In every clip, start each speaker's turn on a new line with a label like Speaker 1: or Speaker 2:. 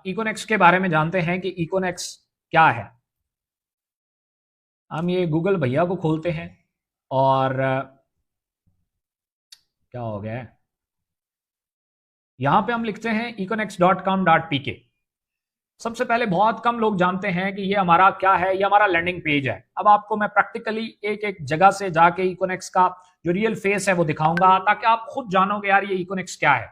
Speaker 1: इकोनेक्स के बारे में जानते हैं कि इकोनेक्स क्या है। हम ये गूगल भैया को खोलते हैं और क्या हो गया है, यहां पे हम लिखते हैं econex.com.pk। सबसे पहले बहुत कम लोग जानते हैं कि ये हमारा क्या है। ये हमारा लैंडिंग पेज है। अब आपको मैं प्रैक्टिकली एक एक जगह से जाके इकोनेक्स का जो रियल फेस है वो दिखाऊंगा, ताकि आप खुद जानोगे यार ये इकोनेक्स क्या है।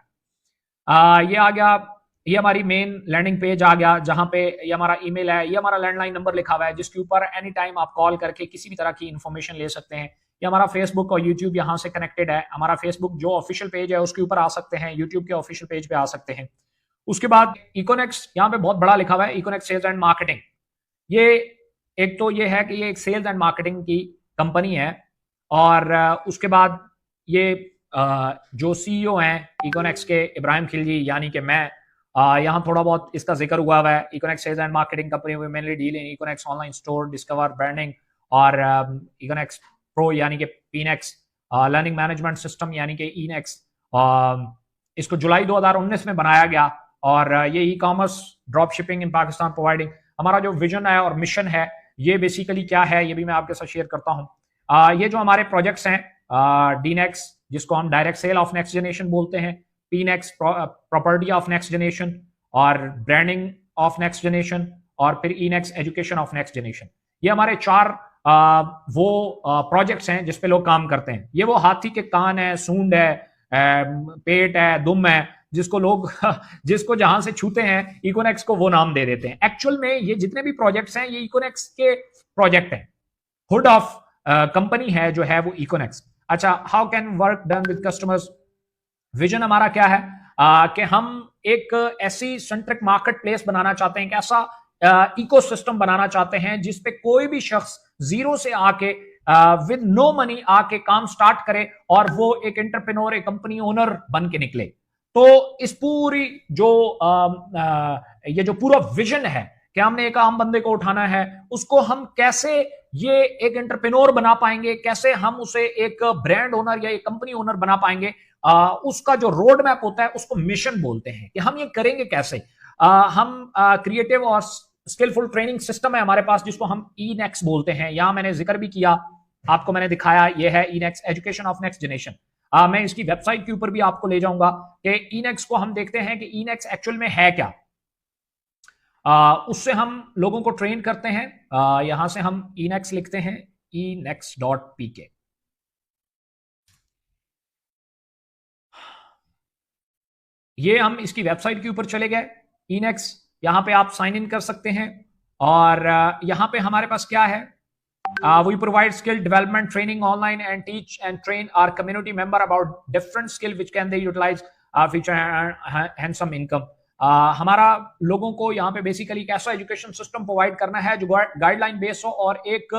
Speaker 1: ये आ गया, ये हमारी मेन लैंडिंग पेज आ गया, जहां पे ये हमारा ईमेल है, ये हमारा लैंडलाइन नंबर लिखा हुआ है जिसके ऊपर एनी टाइम आप कॉल करके किसी भी तरह की इंफॉर्मेशन ले सकते हैं। ये हमारा फेसबुक और यूट्यूब यहाँ से कनेक्टेड है। हमारा फेसबुक जो ऑफिशियल पेज है उसके ऊपर आ सकते हैं, यूट्यूब के ऑफिशियल पेज पे आ सकते हैं। उसके बाद इकोनेक्स यहाँ पे बहुत बड़ा लिखा हुआ है, इकोनेक्स सेल्स एंड मार्केटिंग। ये एक तो ये है कि ये एक सेल्स एंड मार्केटिंग की कंपनी है। और उसके बाद ये जो सीईओ हैं इकोनेक्स के, इब्राहिम खिलजी यानी कि मैं, यहाँ थोड़ा बहुत इसका जिक्र हुआ है। Econex sales and marketing company में mainly deal in Econex online store, discover branding और इकोनेक्स प्रो यानी कि पीनेक्स, लर्निंग मैनेजमेंट सिस्टम यानी कि ईनेक्स। इसको जुलाई 2019 में बनाया गया और ये e commerce drop shipping in Pakistan providing. हमारा जो विजन है और मिशन है ये बेसिकली क्या है ये भी मैं आपके साथ शेयर करता हूँ। ये जो हमारे प्रोजेक्ट्स हैं, डीनेक्स जिसको हम direct sale of next generation बोलते हैं, PNEX property of next generation, और ब्रांडिंग ऑफ नेक्स्ट जनरेशन, और फिर ENEX education of next generation. ये हमारे चार वो प्रोजेक्ट्स हैं जिसपे लोग काम करते हैं। ये वो हाथी के कान है, सूंड है, पेट है, दुम है, जिसको लोग जिसको जहां से छूते हैं इकोनेक्स को वो नाम दे देते हैं। एक्चुअल में ये जितने भी प्रोजेक्ट्स हैं ये इकोनेक्स के प्रोजेक्ट हैं। हुड ऑफ कंपनी है जो है वो इकोनेक्स। अच्छा, how can work done with customers. Vision हमारा क्या है कि हम एक ऐसी सेंट्रिक मार्केट प्लेस बनाना चाहते हैं, एक ऐसा इकोसिस्टम बनाना चाहते हैं जिसपे कोई भी शख्स जीरो से आके विद नो मनी आके काम स्टार्ट करे और वो एक एंटरप्रेन्योर, एक कंपनी ओनर बन के निकले। तो इस पूरी जो ये जो पूरा विजन है कि हमने एक आम बंदे को उठाना है, उसको हम कैसे ये एक एंटरप्रेन्योर बना पाएंगे, कैसे हम उसे एक ब्रांड ओनर या एक कंपनी ओनर बना पाएंगे, उसका जो रोड मैप होता है उसको मिशन बोलते हैं कि हम ये करेंगे कैसे। हम क्रिएटिव और स्किलफुल ट्रेनिंग सिस्टम है हमारे पास जिसको हम ईनेक्स बोलते हैं। यहां मैंने जिक्र भी किया, आपको मैंने दिखाया, ये है ईनेक्स एजुकेशन ऑफ नेक्स्ट जनरेशन। मैं इसकी वेबसाइट के ऊपर भी आपको ले जाऊंगा कि ईनेक्स को हम देखते हैं कि ईनेक्स एक्चुअल में है क्या। उससे हम लोगों को ट्रेन करते हैं। यहां से हम ईनेक्स लिखते हैं, enex.pk। ये हम इसकी वेबसाइट के ऊपर चले गए, ईनेक्स। यहां पे आप साइन इन कर सकते हैं और यहां पे हमारे पास क्या है, we provide skill development training online and teach and train our community member about different skill which can they utilize future handsome income। हमारा लोगों को यहाँ पे बेसिकली एक ऐसा एजुकेशन सिस्टम प्रोवाइड करना है जो गाइडलाइन बेस्ड हो और एक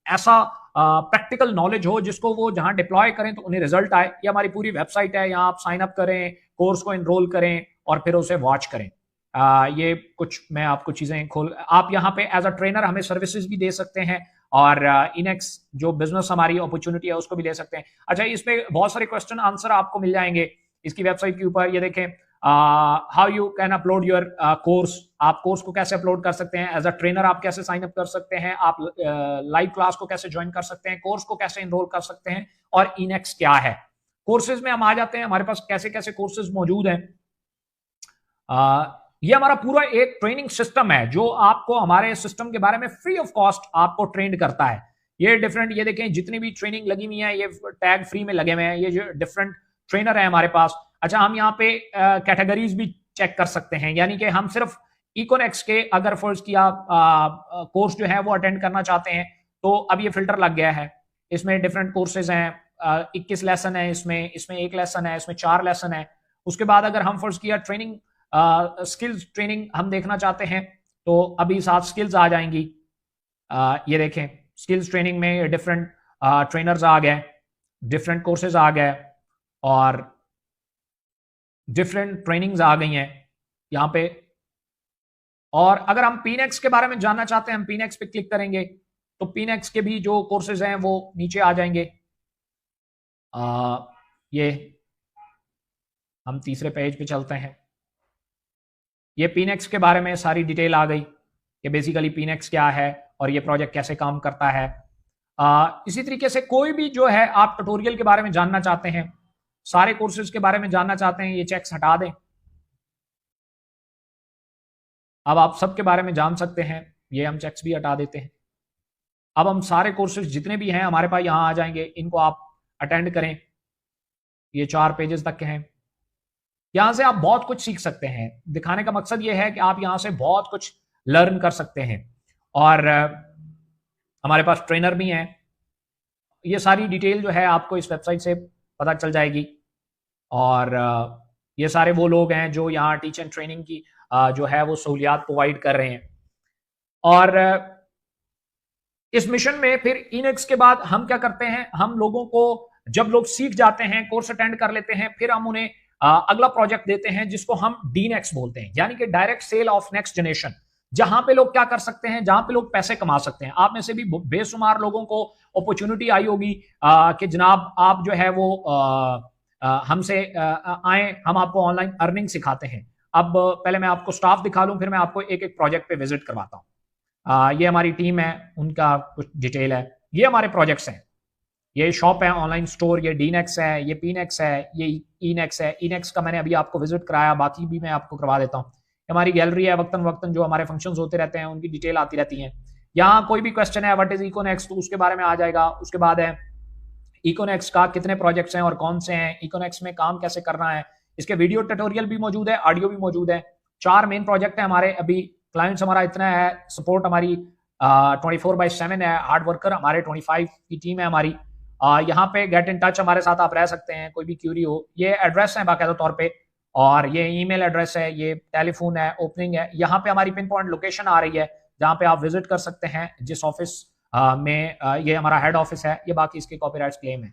Speaker 1: ऐसा प्रैक्टिकल नॉलेज हो जिसको वो जहां डिप्लॉय करें तो उन्हें रिजल्ट आए। ये हमारी पूरी वेबसाइट है, यहाँ आप साइन अप करें, कोर्स को एनरोल करें और फिर उसे वॉच करें। ये कुछ मैं आपको चीजें खोल, आप यहाँ पे एज अ ट्रेनर हमें सर्विसेज भी दे सकते हैं और इनेक्स जो बिजनेस हमारी अपॉर्चुनिटी है उसको भी ले सकते हैं। अच्छा, इसमें बहुत सारे क्वेश्चन आंसर आपको मिल जाएंगे इसकी वेबसाइट के ऊपर। ये देखें, how you can upload your course. आप कोर्स को कैसे अपलोड कर सकते हैं, एज अ ट्रेनर आप कैसे साइन अप कर सकते हैं, आप लाइव क्लास को कैसे ज्वाइन कर सकते हैं, कोर्स को कैसे इनरोल कर सकते हैं, और इनेक्स क्या है। कोर्सेज में हम आ जाते हैं, हमारे पास कैसे कैसे कोर्सेज मौजूद हैं। ये हमारा पूरा एक ट्रेनिंग सिस्टम है जो आपको हमारे सिस्टम के बारे में फ्री ऑफ कॉस्ट आपको ट्रेंड करता है। ये डिफरेंट, ये देखें जितनी भी ट्रेनिंग लगी हुई है ये टैग फ्री में लगे हुए हैं, ये जो डिफरेंट ट्रेनर है हमारे पास। अच्छा, हम यहाँ पे कैटेगरीज भी चेक कर सकते हैं, यानी कि हम सिर्फ इकोनेक्स के अगर फर्ज किया कोर्स जो है वो अटेंड करना चाहते हैं तो अब ये फिल्टर लग गया है। इसमें डिफरेंट कोर्सेज हैं, 21 लेसन है, इसमें 1 लेसन है, इसमें 4 लेसन है। उसके बाद अगर हम फर्ज किया ट्रेनिंग स्किल्स ट्रेनिंग हम देखना चाहते हैं तो अभी 7 स्किल्स आ जाएंगी। ये देखें, स्किल्स ट्रेनिंग में डिफरेंट ट्रेनर्स आ गए, डिफरेंट कोर्सेज आ गए और डिफरेंट ट्रेनिंग्स आ गई हैं यहाँ पे। और अगर हम पीनेक्स के बारे में जानना चाहते हैं, हम पीनेक्स पे क्लिक करेंगे तो पीनेक्स के भी जो कोर्सेज हैं वो नीचे आ जाएंगे। ये हम तीसरे पेज पे चलते हैं। ये पीनेक्स के बारे में सारी डिटेल आ गई कि बेसिकली पीनेक्स क्या है और ये प्रोजेक्ट कैसे काम करता है। इसी तरीके से कोई भी जो है आप ट्यूटोरियल के बारे में जानना चाहते हैं, सारे कोर्सेज के बारे में जानना चाहते हैं, ये चेक्स हटा दें, अब आप सबके बारे में जान सकते हैं। ये हम चेक्स भी हटा देते हैं। अब हम सारे कोर्सेज जितने भी हैं हमारे पास यहाँ आ जाएंगे, इनको आप अटेंड करें। ये 4 पेजेस तक के हैं। यहां से आप बहुत कुछ सीख सकते हैं। दिखाने का मकसद ये है कि आप यहां से बहुत कुछ लर्न कर सकते हैं। और हमारे पास ट्रेनर भी हैं। ये सारी डिटेल जो है आपको इस वेबसाइट से पता चल जाएगी। और ये सारे वो लोग हैं जो यहाँ टीच एंड ट्रेनिंग की जो है वो सहूलियात प्रोवाइड कर रहे हैं। और इस मिशन में फिर इनेक्स के बाद हम क्या करते हैं, हम लोगों को जब लोग सीख जाते हैं, कोर्स अटेंड कर लेते हैं, फिर हम उन्हें अगला प्रोजेक्ट देते हैं जिसको हम डीनेक्स बोलते हैं, यानी कि direct sale of next generation, जहां पे लोग क्या कर सकते हैं, जहां पे लोग पैसे कमा सकते हैं। आप में से भी बेशुमार लोगों को अपॉर्चुनिटी आई होगी कि जनाब आप जो है वो हमसे आए, हम आपको ऑनलाइन अर्निंग सिखाते हैं। अब पहले मैं आपको स्टाफ दिखा लूं, फिर मैं आपको एक एक प्रोजेक्ट पे विजिट करवाता हूं। ये हमारी टीम है, उनका कुछ डिटेल है। ये हमारे प्रोजेक्ट्स हैं। ये शॉप है, ऑनलाइन स्टोर, ये डीनेक्स है, ये पीनेक्स है, ये ईनेक्स है। ईनेक्स का मैंने अभी आपको विजिट कराया, बाकी भी मैं आपको करवा देता हूँ। हमारी गैलरी है, वक्तन वक्तन जो हमारे फंक्शंस होते रहते हैं उनकी डिटेल आती रहती है। यहाँ कोई भी क्वेश्चन है व्हाट इज इकोनेक्स, तो उसके बारे में आ जाएगा। उसके बाद है इकोनेक्स का कितने प्रोजेक्ट्स हैं और कौन से हैं, इकोनेक्स में काम कैसे करना है। इसके वीडियो ट्यूटोरियल भी मौजूद है, ऑडियो भी मौजूद है। 4 मेन प्रोजेक्ट है हमारे। अभी क्लाइंट्स हमारा इतना है, सपोर्ट हमारी 24/7 है, हार्ड वर्कर हमारे 25 की टीम है हमारी। यहाँ पे गेट इन टच हमारे साथ आप रह सकते हैं, कोई भी क्यूरी हो। ये एड्रेस है बाकायदा तौर पे, और ये ईमेल एड्रेस है, ये टेलीफोन है, ओपनिंग है। यहाँ पे हमारी पिन पॉइंट लोकेशन आ रही है जहाँ पे आप विजिट कर सकते हैं, जिस ऑफिस में ये हमारा हेड ऑफिस है। ये बाकी इसके कॉपीराइट्स क्लेम है।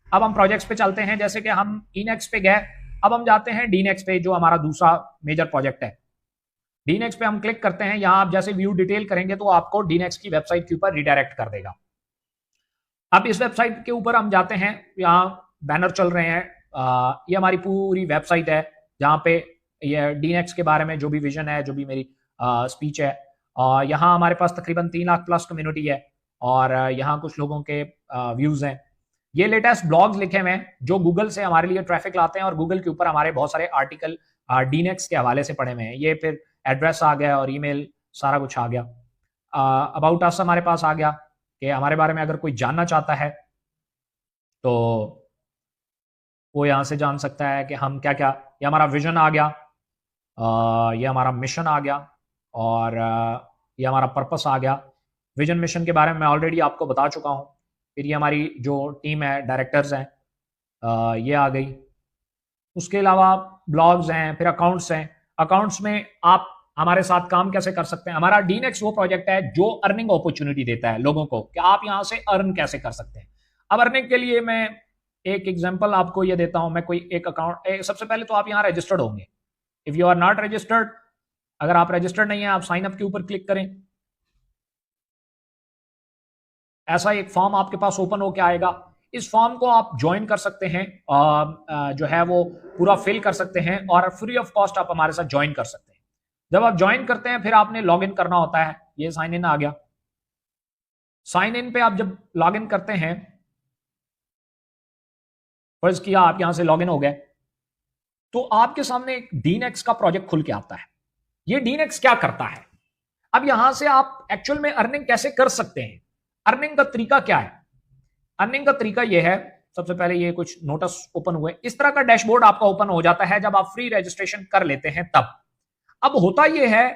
Speaker 1: अब हम प्रोजेक्ट्स पे चलते हैं। जैसे कि हम इनेक्स पे गए, अब हम जाते हैं डीनेक्स पे, जो हमारा दूसरा मेजर प्रोजेक्ट है। डीनेक्स पे हम क्लिक करते हैं। यहाँ आप जैसे व्यू डिटेल करेंगे तो आपको डीनेक्स की वेबसाइट के ऊपर रिडायरेक्ट कर देगा। अब इस वेबसाइट के ऊपर हम जाते हैं, यहाँ बैनर चल रहे हैं। ये हमारी पूरी वेबसाइट है जहाँ पे ये डीनेक्स के बारे में जो भी विजन है, जो भी मेरी स्पीच है। यहाँ हमारे पास तकरीबन 3 लाख प्लस कम्युनिटी है, और यहाँ कुछ लोगों के व्यूज हैं। ये लेटेस्ट ब्लॉग्स लिखे हुए हैं जो गूगल से हमारे लिए ट्रैफिक लाते हैं, और गूगल के ऊपर हमारे बहुत सारे आर्टिकल डीनेक्स के हवाले से पड़े हुए हैं। ये फिर एड्रेस आ गया और ईमेल सारा कुछ आ गया। अबाउट अस हमारे पास आ गया कि हमारे बारे में अगर कोई जानना चाहता है तो वो यहाँ से जान सकता है कि हम क्या क्या। ये हमारा विजन आ गया, ये हमारा मिशन आ गया, और ये हमारा पर्पस आ गया। विजन मिशन के बारे में मैं ऑलरेडी आपको बता चुका हूँ। फिर ये हमारी जो टीम है, डायरेक्टर्स हैं, ये आ गई। उसके अलावा ब्लॉग्स हैं, फिर अकाउंट्स हैं। अकाउंट्स में आप हमारे साथ काम कैसे कर सकते हैं। हमारा डीनेक्स वो प्रोजेक्ट है जो अर्निंग अपॉर्चुनिटी देता है लोगों को कि आप यहां से अर्न कैसे कर सकते हैं। अब अर्निंग के लिए मैं एक एग्जांपल आपको ये देता हूं। मैं कोई एक अकाउंट, सबसे पहले तो आप यहां रजिस्टर्ड होंगे। If you are not registered, अगर आप रजिस्टर्ड नहीं है, आप साइन अप के ऊपर क्लिक करें। ऐसा एक फॉर्म आपके पास ओपन होकर आएगा। इस फॉर्म को आप ज्वाइन कर सकते हैं, जो है वो पूरा फिल कर सकते हैं, और फ्री ऑफ कॉस्ट आप हमारे साथ ज्वाइन कर सकते हैं। जब आप ज्वाइन करते हैं फिर आपने लॉग इन करना होता है। ये साइन इन आ गया। साइन इन पे आप जब लॉग इन करते हैं, फर्ज किया आप यहां से लॉग इन हो गए, तो आपके सामने एक डीनेक्स का प्रोजेक्ट खुल के आता है। ये डीनेक्स क्या करता है, अब यहां से आप एक्चुअल में अर्निंग कैसे कर सकते हैं, अर्निंग का तरीका क्या है। अर्निंग का तरीका यह है, सबसे पहले ये कुछ नोटिस ओपन हुए। इस तरह का डैशबोर्ड आपका ओपन हो जाता है जब आप फ्री रजिस्ट्रेशन कर लेते हैं तब। अब होता यह है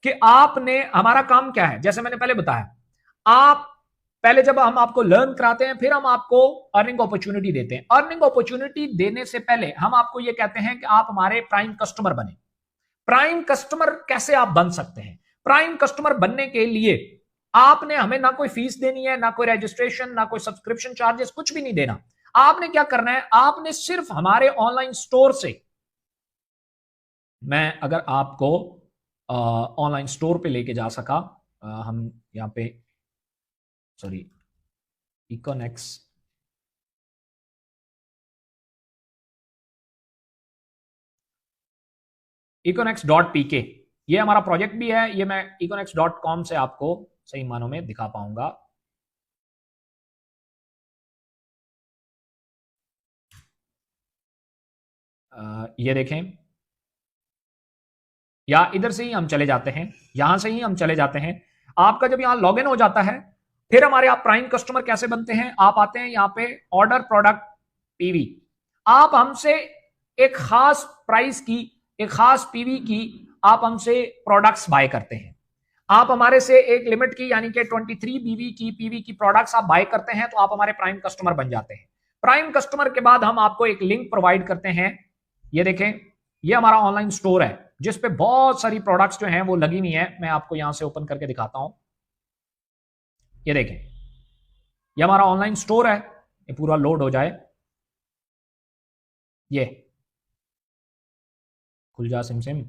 Speaker 1: कि आपने, हमारा काम क्या है, जैसे मैंने पहले बताया, आप पहले जब हम आपको लर्न कराते हैं फिर हम आपको अर्निंग अपॉर्चुनिटी देते हैं। अर्निंग अपॉर्चुनिटी देने से पहले हम आपको यह कहते हैं कि आप हमारे प्राइम कस्टमर बने। प्राइम कस्टमर कैसे आप बन सकते हैं। प्राइम कस्टमर बनने के लिए आपने हमें ना कोई फीस देनी है, ना कोई रजिस्ट्रेशन, ना कोई सब्सक्रिप्शन चार्जेस, कुछ भी नहीं देना। आपने क्या करना है, आपने सिर्फ हमारे ऑनलाइन स्टोर से, मैं अगर आपको ऑनलाइन स्टोर पे लेके जा सका, हम यहां पे, सॉरी, इकोनेक्स, इकोनेक्स.pk, ये हमारा प्रोजेक्ट भी है, ये मैं econex.com से आपको सही मानों में दिखा पाऊंगा। ये देखें, या इधर से ही हम चले जाते हैं, यहां से ही हम चले जाते हैं। आपका जब यहां लॉगिन हो जाता है, फिर हमारे आप प्राइम कस्टमर कैसे बनते हैं, आप आते हैं यहां पे ऑर्डर प्रोडक्ट पीवी। आप हमसे एक खास प्राइस की, एक खास पीवी की आप हमसे प्रोडक्ट्स बाय करते हैं। आप हमारे से एक लिमिट की यानी कि 23 बीवी की पीवी की प्रोडक्ट्स आप बाय करते हैं, तो आप हमारे प्राइम कस्टमर बन जाते हैं। प्राइम कस्टमर के बाद हम आपको एक लिंक प्रोवाइड करते हैं। ये देखें, ये हमारा ऑनलाइन स्टोर है जिस पे बहुत सारी प्रोडक्ट्स जो हैं वो लगी हुई हैं। मैं आपको यहां से ओपन करके दिखाता हूं। ये देखें, ये हमारा ऑनलाइन स्टोर है। ये पूरा लोड हो जाए, ये खुल जा सिम सिम।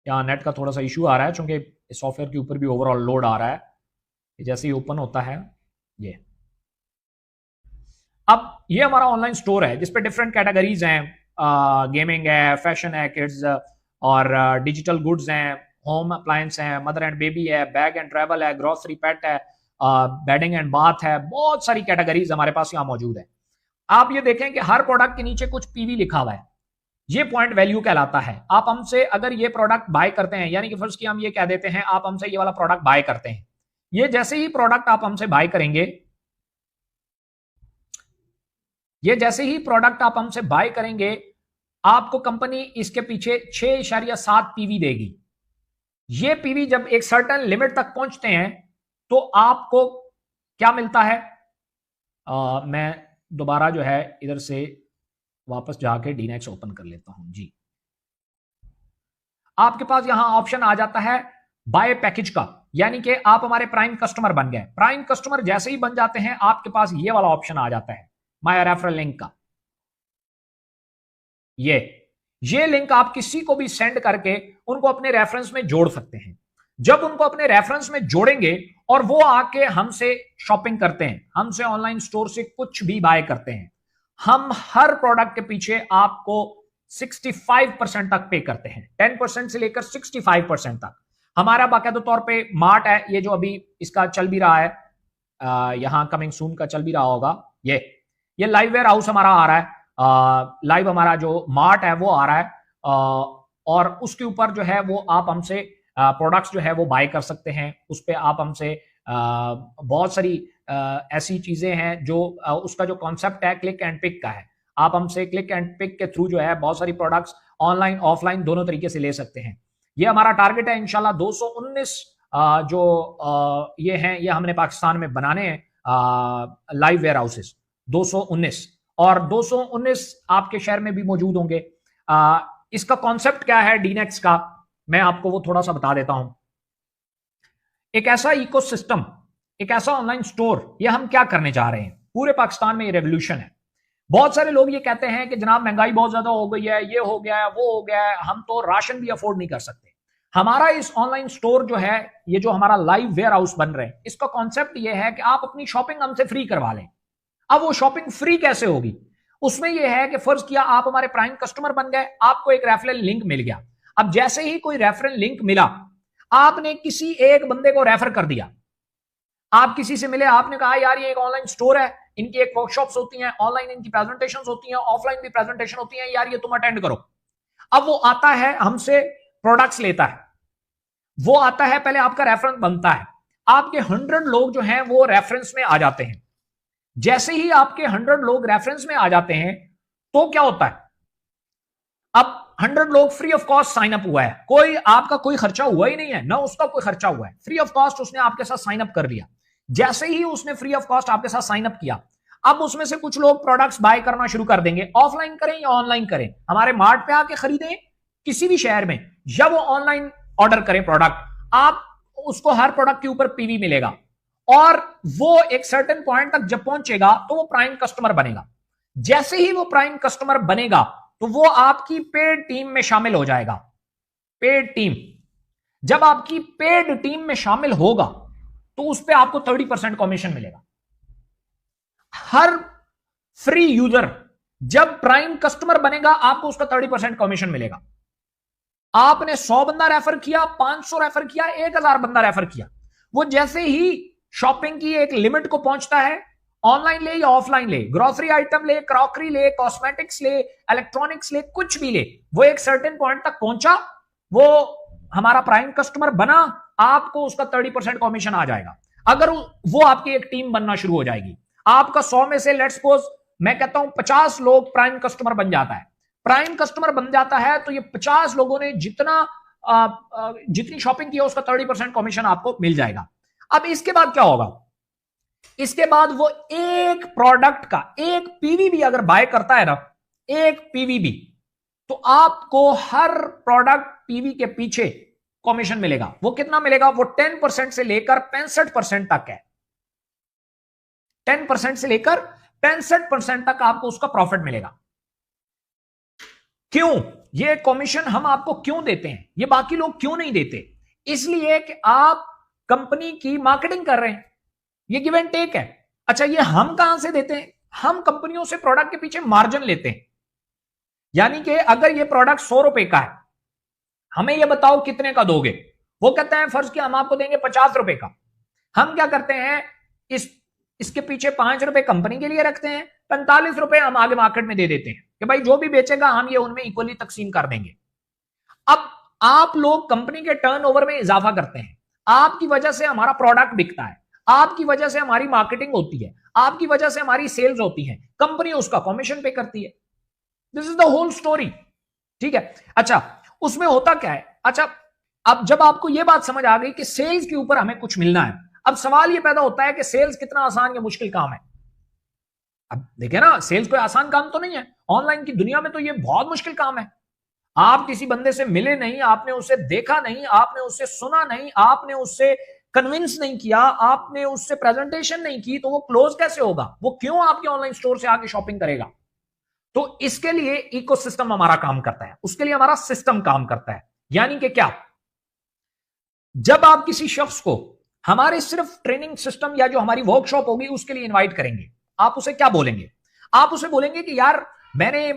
Speaker 1: यहाँ नेट का थोड़ा सा इशू आ रहा है क्योंकि इस सॉफ्टवेयर के ऊपर भी ओवरऑल लोड आ रहा है। जैसे ही ओपन होता है, ये अब ये हमारा ऑनलाइन स्टोर है जिस पे डिफरेंट कैटेगरीज हैं। गेमिंग है, फैशन है, किड्स और डिजिटल गुड्स हैं, होम अप्लायंस है, मदर एंड बेबी है, बैग एंड ट्रैवल है, ग्रोसरी पेट है, बेडिंग एंड बाथ है। बहुत सारी कैटेगरीज हमारे पास यहाँ मौजूद है। आप ये देखें कि हर प्रोडक्ट के नीचे कुछ पीवी लिखा हुआ है, ये पॉइंट वैल्यू कहलाता है। आप हमसे अगर ये प्रोडक्ट बाय करते हैं, यानी कि फर्स्ट की हम ये कह देते हैं आप हमसे ये वाला प्रोडक्ट बाय करते हैं, ये जैसे ही प्रोडक्ट आप हमसे बाय करेंगे, ये जैसे ही प्रोडक्ट आप हमसे बाय करेंगे, आपको कंपनी इसके पीछे 6.7 पीवी देगी। ये पीवी जब एक सर्टेन लिमिट तक पहुंचते हैं तो आपको क्या मिलता है। मैं दोबारा जो है इधर से वापस जाके डीनेक्स ओपन कर लेता हूं जी। आपके पास यहां ऑप्शन आ जाता है बाय पैकेज का, यानी कि आप हमारे प्राइम कस्टमर बन गए। प्राइम कस्टमर जैसे ही बन जाते हैं, आपके पास ये वाला ऑप्शन आ जाता है माय रेफरल लिंक का। ये लिंक आप किसी को भी सेंड करके उनको अपने रेफरेंस में जोड़ सकते हैं। जब उनको अपने रेफरेंस में जोड़ेंगे और वो आके हमसे शॉपिंग करते हैं, हमसे ऑनलाइन स्टोर से कुछ भी बाय करते हैं, हम हर प्रोडक्ट के पीछे आपको 65% तक पे करते हैं। 10% से लेकर 65% तक। हमारा बाकायदा तौर पे मार्ट है, ये जो अभी इसका चल भी रहा है, यहां कमिंग सून का चल भी रहा होगा। ये लाइव वेयर हाउस हमारा आ रहा है, लाइव हमारा जो मार्ट है वो आ रहा है, और उसके ऊपर जो है वो आप हमसे प्रोडक्ट्स जो है वो बाय कर सकते हैं। उस पर आप हमसे बहुत सारी ऐसी चीजें हैं जो उसका जो कॉन्सेप्ट है क्लिक एंड पिक का है। आप हमसे क्लिक एंड पिक के थ्रू जो है बहुत सारी प्रोडक्ट्स ऑनलाइन ऑफलाइन दोनों तरीके से ले सकते हैं। ये हमारा टारगेट है इंशाल्लाह 219 जो ये हैं, ये हमने पाकिस्तान में बनाने हैं लाइव वेयर हाउसेस 219, और 219 आपके शहर में भी मौजूद होंगे। इसका कॉन्सेप्ट क्या है डीनेक्स का, मैं आपको वो थोड़ा सा बता देता हूं। एक ऐसा इकोसिस्टम, एक ऐसा ऑनलाइन स्टोर, ये हम क्या करने जा रहे हैं। पूरे पाकिस्तान में ये रेवोल्यूशन है। बहुत सारे लोग ये कहते हैं कि जनाब महंगाई बहुत ज्यादा हो गई है, ये हो गया है, वो हो गया है, हम तो राशन भी अफोर्ड नहीं कर सकते। हमारा इस ऑनलाइन स्टोर जो है, ये जो हमारा लाइव वेयर हाउस बन रहे हैं, इसका कॉन्सेप्ट ये है कि आप अपनी शॉपिंग हमसे फ्री करवा लें। अब वो शॉपिंग फ्री कैसे होगी, उसमें यह है कि फर्ज किया आप हमारे प्राइम कस्टमर बन गए, आपको एक रेफरल लिंक मिल गया। अब जैसे ही कोई रेफरल लिंक मिला, आपने किसी एक बंदे को रेफर कर दिया, आप किसी से मिले, आपने कहा यार ये एक ऑनलाइन स्टोर है, इनकी एक वर्कशॉप्स होती हैं, ऑनलाइन इनकी प्रेजेंटेशंस होती हैं, ऑफलाइन भी प्रेजेंटेशन होती हैं, यार ये तुम अटेंड करो। अब वो आता है हमसे प्रोडक्ट्स लेता है, वो आता है, पहले आपका रेफरेंस बनता है, आपके 100 लोग जो हैं वो रेफरेंस में आ जाते हैं। जैसे ही आपके 100 लोग रेफरेंस में आ जाते हैं तो क्या होता है, अब 100 लोग free of cost sign up हुआ है, कोई आपका कोई खर्चा हुआ ही नहीं है, ना उसका कोई खर्चा हुआ है, फ्री ऑफ कॉस्ट उसने आपके साथ साइन अप कर लिया। जैसे ही उसने फ्री ऑफ कॉस्ट आपके साथ साइन अप किया, अब उसमें से कुछ लोग प्रोडक्ट्स बाय करना शुरू कर देंगे, ऑफलाइन करें या ऑनलाइन करें, हमारे मार्ट पे आके खरीदें किसी भी शहर में, या वो ऑनलाइन ऑर्डर करें प्रोडक्ट, आप उसको हर प्रोडक्ट के ऊपर पीवी मिलेगा, और वो एक सर्टेन पॉइंट तक जब पहुंचेगा तो वो प्राइम कस्टमर बनेगा। जैसे ही वो प्राइम कस्टमर बनेगा तो वो आपकी पेड टीम में शामिल हो जाएगा। पेड टीम, जब आपकी पेड टीम में शामिल होगा तो उस पर आपको 30% कमीशन मिलेगा। हर फ्री यूजर जब प्राइम कस्टमर बनेगा, आपको उसका 30% कमीशन मिलेगा। आपने 100 बंदा रेफर किया, 500 रेफर किया, 1000 बंदा रेफर किया, वो जैसे ही शॉपिंग की एक लिमिट को पहुंचता है, ऑनलाइन ले या ऑफलाइन ले, ग्रोसरी आइटम ले, क्रॉकरी ले, कॉस्मेटिक्स ले, इलेक्ट्रॉनिक्स ले, कुछ भी ले, वो एक सर्टेन पॉइंट तक पहुंचा, वो हमारा प्राइम कस्टमर बना, आपको उसका 30% कमीशन आ जाएगा। अगर वो आपकी एक टीम बनना शुरू हो जाएगी, आपका 100 में से लेट्स सपोज मैं कहता हूं 50 लोग प्राइम कस्टमर बन जाता है, प्राइम कस्टमर बन जाता है तो ये 50 लोगों ने जितनी शॉपिंग की है उसका 30% कमीशन आपको मिल जाएगा। अब इसके बाद क्या होगा, इसके बाद वो एक प्रोडक्ट का एक पीवीबी अगर बाय करता है ना, एक पीवीबी, तो आपको हर प्रोडक्ट पीवी के पीछे कमीशन मिलेगा। वो कितना मिलेगा, वो 10% से लेकर 65% तक है। 10% से लेकर 65% तक आपको उसका प्रॉफिट मिलेगा। क्यों ये कमीशन हम आपको क्यों देते हैं, ये बाकी लोग क्यों नहीं देते? इसलिए कि आप कंपनी की मार्केटिंग कर रहे हैं, ये गिव एंड टेक है। अच्छा, ये हम कहां से देते हैं? हम कंपनियों से प्रोडक्ट के पीछे मार्जिन लेते हैं। यानी कि अगर ये प्रोडक्ट 100 रुपए का है, हमें ये बताओ कितने का दोगे? वो कहते हैं फर्ज किया हम आपको देंगे 50 रुपए का। हम क्या करते हैं, इसके पीछे 5 रुपए कंपनी के लिए रखते हैं, 45 रुपए हम आगे मार्केट में दे देते हैं कि भाई जो भी बेचेगा हम ये उनमें इक्वली तकसीम कर देंगे। अब आप लोग कंपनी के टर्नओवर में इजाफा करते हैं, आपकी वजह से हमारा प्रोडक्ट बिकता है, आपकी वजह से हमारी मार्केटिंग होती है, आपकी वजह से हमारी सेल्स होती है, कंपनी उसका कमीशन पे करती है। This is the whole story. ठीक है, अच्छा उसमें होता क्या है? अच्छा, अब जब आपको यह बात समझ आ गई कि सेल्स के ऊपर हमें कुछ मिलना है, अब सवाल यह पैदा होता है कि सेल्स कितना आसान या मुश्किल काम है। अब देखें ना, सेल्स कोई आसान काम तो नहीं है, ऑनलाइन की दुनिया में तो यह बहुत मुश्किल काम है। आप किसी बंदे से मिले नहीं, आपने उससे देखा नहीं, आपने उससे सुना नहीं, आपने उससे कन्विंस नहीं किया, आपने उससे प्रेजेंटेशन नहीं की, तो वो क्लोज कैसे होगा? वो क्यों आपके ऑनलाइन स्टोर से आके शॉपिंग करेगा? तो इसके लिए इकोसिस्टम हमारा काम करता है, उसके लिए हमारा सिस्टम काम करता है। यानी कि क्या, जब आप किसी शख्स को हमारे सिर्फ ट्रेनिंग सिस्टम या जो हमारी वर्कशॉप होगी उसके लिए इनवाइट करेंगे, आप उसे क्या बोलेंगे? आप उसे बोलेंगे कि यार मैंने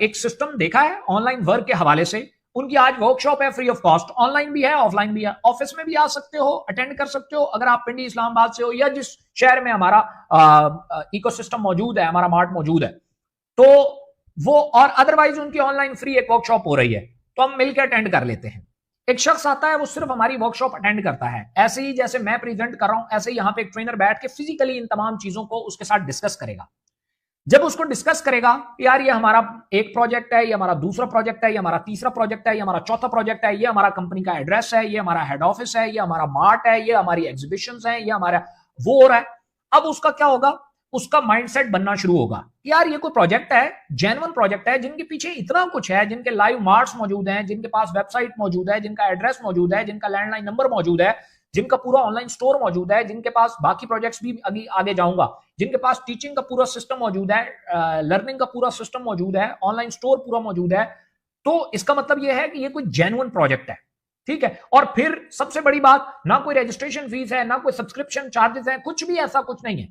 Speaker 1: एक सिस्टम देखा है ऑनलाइन वर्क के हवाले से, उनकी आज वर्कशॉप है फ्री ऑफ कॉस्ट, ऑनलाइन भी है ऑफलाइन भी है, ऑफिस में भी आ सकते हो, अटेंड कर सकते हो अगर आप पिंडी इस्लामाबाद से हो या जिस शहर में हमारा इकोसिस्टम मौजूद है, हमारा मार्ट मौजूद है, तो वो, और अदरवाइज उनकी ऑनलाइन फ्री एक वर्कशॉप हो रही है तो हम मिलकर अटेंड कर लेते हैं। एक शख्स आता है वो सिर्फ हमारी वर्कशॉप अटेंड करता है, ऐसे ही जैसे मैं प्रेजेंट कर रहा हूं ऐसे ही यहां पे एक ट्रेनर बैठ के फिजिकली इन तमाम चीजों को उसके साथ डिस्कस करेगा। जब उसको डिस्कस करेगा यार ये हमारा एक प्रोजेक्ट है, ये हमारा दूसरा प्रोजेक्ट है, ये हमारा तीसरा प्रोजेक्ट है, ये हमारा चौथा प्रोजेक्ट है, ये हमारा कंपनी का एड्रेस है, ये हमारा हेड ऑफिस है, ये हमारा मार्ट है, ये हमारी एग्जीबिशंस है, ये हमारा वो हो रहा है। अब उसका क्या होगा, उसका माइंडसेट बनना शुरू होगा, यार ये कोई प्रोजेक्ट है, जेन्युइन प्रोजेक्ट है, जिनके पीछे इतना कुछ है, जिनके लाइव मार्ट्स मौजूद हैं, जिनके पास वेबसाइट मौजूद है, जिनका एड्रेस मौजूद है, जिनका लैंडलाइन नंबर मौजूद है, जिनका पूरा ऑनलाइन स्टोर मौजूद है, जिनके पास बाकी प्रोजेक्ट्स भी आगे जाऊंगा, जिनके पास टीचिंग का पूरा सिस्टम मौजूद है, लर्निंग का पूरा सिस्टम मौजूद है, ऑनलाइन स्टोर पूरा मौजूद है, तो इसका मतलब यह है कि ये कोई जेन्युइन प्रोजेक्ट है। ठीक है, और फिर सबसे बड़ी बात, ना कोई रजिस्ट्रेशन फीस है, ना कोई सब्सक्रिप्शन चार्जेस है, कुछ भी ऐसा कुछ नहीं है,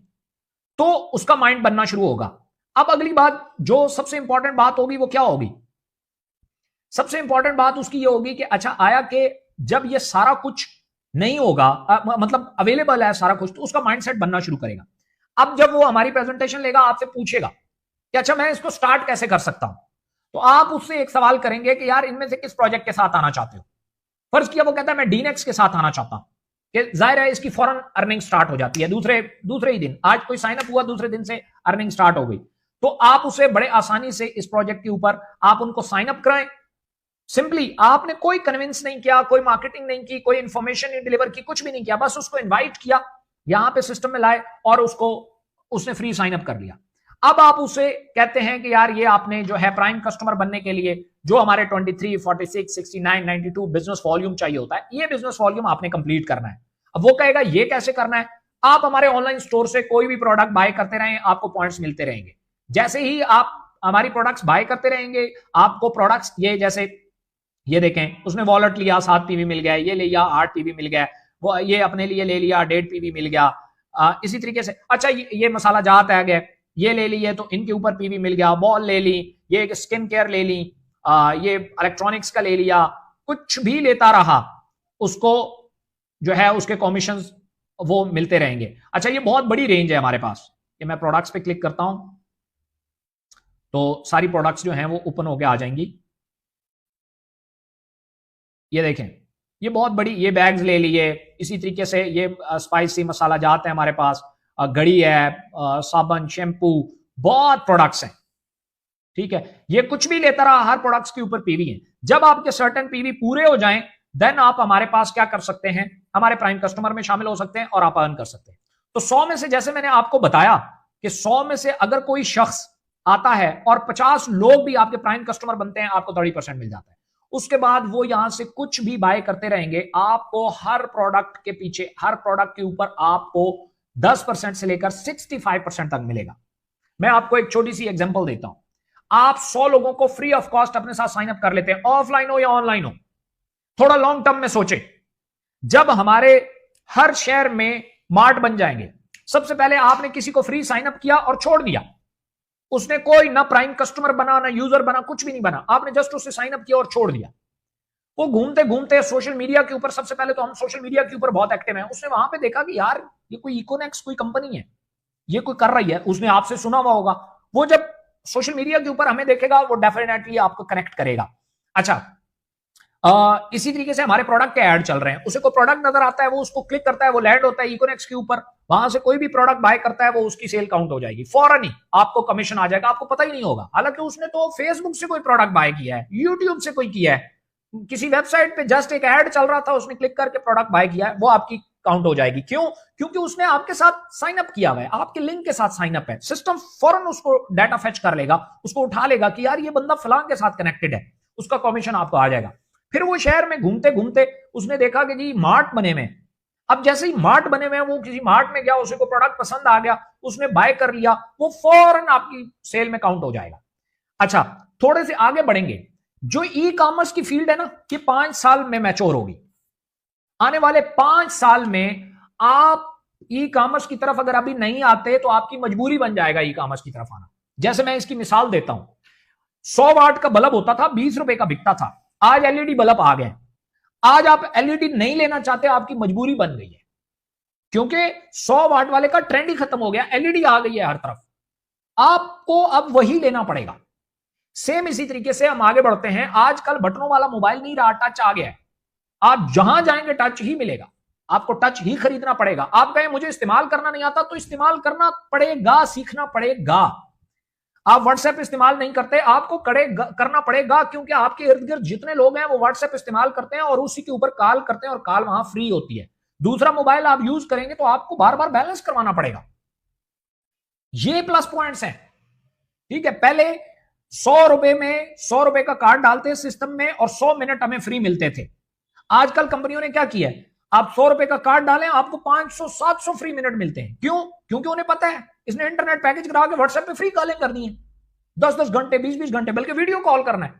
Speaker 1: तो उसका माइंड बनना शुरू होगा। अब अगली बात, जो सबसे इंपॉर्टेंट बात होगी वो क्या होगी? सबसे इंपॉर्टेंट बात उसकी ये होगी कि अच्छा आया कि जब ये सारा कुछ नहीं होगा, मतलब अवेलेबल है सारा कुछ, तो उसका माइंडसेट बनना शुरू करेगा। अब जब वो हमारी प्रेजेंटेशन लेगा, आपसे पूछेगा कि अच्छा मैं इसको स्टार्ट कैसे कर सकता हूं, तो आप उससे एक सवाल करेंगे कि यार इनमें से किस प्रोजेक्ट के साथ आना चाहते हो? फर्ज किया वो कहता है मैं डीनेक्स के साथ आना चाहता हूं, कि जाहिर है इसकी फौरन अर्निंग स्टार्ट हो जाती है, दूसरे ही दिन, आज कोई साइन अप हुआ दूसरे दिन से अर्निंग स्टार्ट हो गई, तो आप उसे बड़े आसानी से इस प्रोजेक्ट के ऊपर आप उनको साइन अप कराएं। सिंपली आपने कोई कन्विंस नहीं किया, कोई मार्केटिंग नहीं की, कोई इंफॉर्मेशन नहीं डिलीवर की, कुछ भी नहीं किया, बस उसको इन्वाइट किया, यहां पे सिस्टम में लाए और उसने फ्री साइन अप कर लिया। अब आप उसे कहते हैं कि यार ये आपने जो है प्राइम कस्टमर बनने के लिए जो हमारे 23, 46, 69, 92 बिजनेस वॉल्यूम चाहिए होता है, ये बिजनेस वॉल्यूम आपने कंप्लीट करना है। अब वो कहेगा ये कैसे करना है? आप हमारे ऑनलाइन स्टोर से कोई भी प्रोडक्ट बाय करते रहें, आपको पॉइंट्स मिलते रहेंगे। जैसे ही आप हमारी प्रोडक्ट्स बाय करते रहेंगे, आपको प्रोडक्ट्स, ये जैसे ये देखें, उसने वॉलेट लिया 7 पीवी मिल गया, ये लिया 8 पीवी मिल गया, वो ये अपने लिए ले लिया 1.5 पीवी मिल गया। इसी तरीके से अच्छा ये मसाला जात आ गया, ये ले लिए तो इनके ऊपर पीवी मिल गया, बॉल ले ली, ये स्किन केयर ले ली, ये इलेक्ट्रॉनिक्स का ले लिया, कुछ भी लेता रहा उसको जो है उसके कमीशन वो मिलते रहेंगे। अच्छा, ये बहुत बड़ी रेंज है हमारे पास। ये मैं प्रोडक्ट्स पे क्लिक करता हूं तो सारी प्रोडक्ट्स जो हैं वो ओपन होके आ जाएंगी। ये देखें, ये बहुत बड़ी, ये बैग्स ले लिए, इसी तरीके से ये स्पाइसी मसाला जात है हमारे पास, घड़ी है, साबुन, शैम्पू, बहुत प्रोडक्ट्स हैं। ठीक है, ये कुछ भी लेता रहा, हर प्रोडक्ट्स के ऊपर पीवी है। जब आपके सर्टेन पीवी पूरे हो जाएं देन आप हमारे पास क्या कर सकते हैं, हमारे प्राइम कस्टमर में शामिल हो सकते हैं और आप अर्न कर सकते हैं। तो 100 में से, जैसे मैंने आपको बताया कि 100 में से अगर कोई शख्स आता है और 50 लोग भी आपके प्राइम कस्टमर बनते हैं, आपको 30% मिल जाता है। उसके बाद वो यहां से कुछ भी बाय करते रहेंगे, आपको हर प्रोडक्ट के पीछे, हर प्रोडक्ट के ऊपर आपको 10% से लेकर 65% तक मिलेगा। मैं आपको एक छोटी सी एग्जांपल देता हूं। आप 100 लोगों को फ्री ऑफ कॉस्ट अपने साथ साइन अप कर लेते हैं, ऑफलाइन हो या ऑनलाइन हो। थोड़ा लॉन्ग टर्म में सोचें, जब हमारे हर शहर में मार्ट बन जाएंगे, सबसे पहले आपने किसी को फ्री साइन अप किया और छोड़ दिया, उसने कोई ना प्राइम कस्टमर बना, ना यूजर बना, कुछ भी नहीं बना, आपने जस्ट उससे साइन अप किया और छोड़ दिया। वो घूमते घूमते सोशल मीडिया के ऊपर, सबसे पहले तो हम सोशल मीडिया के ऊपर बहुत एक्टिव हैं, उसने वहां पे देखा कि यार ये कोई इकोनेक्स कोई कंपनी है, ये कोई कर रही है, उसने आपसे सुना हुआ होगा। वो जब सोशल मीडिया के ऊपर हमें देखेगा, वो डेफिनेटली आपको कनेक्ट करेगा। अच्छा, इसी तरीके से हमारे प्रोडक्ट के ऐड चल रहे हैं, उसे कोई प्रोडक्ट नजर आता है, वो उसको क्लिक करता है, वो लैंड होता है इकोनेक्स के ऊपर, वहां से कोई भी प्रोडक्ट बाय करता है, वो उसकी सेल काउंट हो जाएगी, फौरन ही आपको कमीशन आ जाएगा, आपको पता ही नहीं होगा। हालांकि उसने तो फेसबुक से कोई प्रोडक्ट बाय किया है, यूट्यूब से कोई किया है, किसी वेबसाइट पे जस्ट एक ऐड चल रहा था, उसने क्लिक करके प्रोडक्ट बाय किया है, वो आपकी काउंट हो जाएगी। क्यों? क्योंकि उसने आपके साथ साइन अप किया हुआ है, आपके लिंक के साथ साइन अप है। सिस्टम फौरन उसको डाटा फेच कर लेगा, उसको उठा लेगा कि यार ये बंदा फलां के साथ कनेक्टेड है, उसका कमीशन आपको आ जाएगा। फिर वो शहर में घूमते घूमते उसने देखा कि जी मार्ट बने हुए, अब जैसे ही मार्ट बने हुए, वो किसी मार्ट में गया, उसे को प्रोडक्ट पसंद आ गया, उसने बाय कर लिया, वो फौरन आपकी सेल में काउंट हो जाएगा। अच्छा, थोड़े से आगे बढ़ेंगे, जो ई कॉमर्स की फील्ड है ना, कि 5 साल में मैच्योर होगी। आने वाले 5 साल में आप ई कॉमर्स की तरफ अगर अभी नहीं आते तो आपकी मजबूरी बन जाएगा ई कॉमर्स की तरफ आना। जैसे मैं इसकी मिसाल देता हूं, 100 वाट का बल्ब होता था, 20 रुपए का बिकता था, आज एलईडी बल्ब आ गए। आज आप एलईडी नहीं लेना चाहते, आपकी मजबूरी बन गई है, क्योंकि 100 वाट वाले का ट्रेंड ही खत्म हो गया, एलईडी आ गई है हर तरफ, आपको अब वही लेना पड़ेगा। सेम इसी तरीके से हम आगे बढ़ते हैं, आजकल बटनों वाला मोबाइल नहीं रहा, टच आ गया है। आप जहां जाएंगे टच ही मिलेगा, आपको टच ही खरीदना पड़ेगा। आप कहें मुझे इस्तेमाल करना नहीं आता, तो इस्तेमाल करना पड़ेगा, सीखना पड़ेगा। आप व्हाट्सएप इस्तेमाल नहीं करते, आपको करना पड़ेगा, क्योंकि आपके इर्द गिर्द जितने लोग हैं वो व्हाट्सएप इस्तेमाल करते हैं और उसी के ऊपर कॉल करते हैं, और कॉल वहां फ्री होती है। दूसरा मोबाइल आप यूज करेंगे तो आपको बार बार बैलेंस करवाना पड़ेगा। ये प्लस पॉइंट्स हैं। ठीक है, पहले 100 रुपए में 100 रुपए का कार्ड डालते सिस्टम में और 100 मिनट हमें फ्री मिलते थे। आजकल कंपनियों ने क्या किया है, आप 100 रुपए का कार्ड डालें, आपको 500-700 फ्री मिनट मिलते हैं। क्यों? क्योंकि उन्हें पता है इसने इंटरनेट पैकेज करा के व्हाट्सएप पे फ्री कॉलिंग करनी है, 10-10 घंटे, 20-20 घंटे, बल्कि वीडियो कॉल करना है।